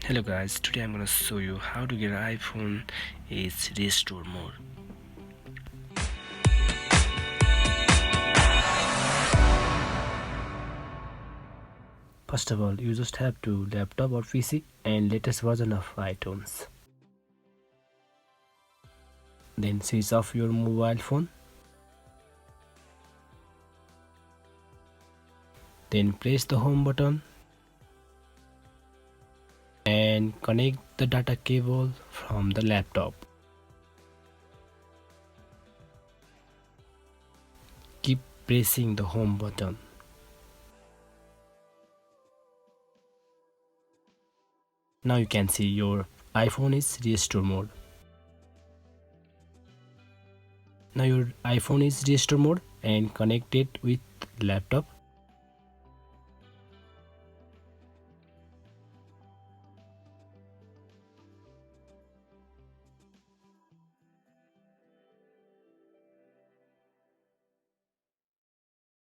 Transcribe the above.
Hello guys, today I'm gonna show you how to get an iPhone is restore mode. First of all, you just have to laptop or PC and latest version of iTunes. Then switch off your mobile phone. Then press the home button and connect the data cable from the laptop. Keep pressing the home button. Now you can see your iPhone is restore mode. Now your iPhone is restore mode and connected with laptop.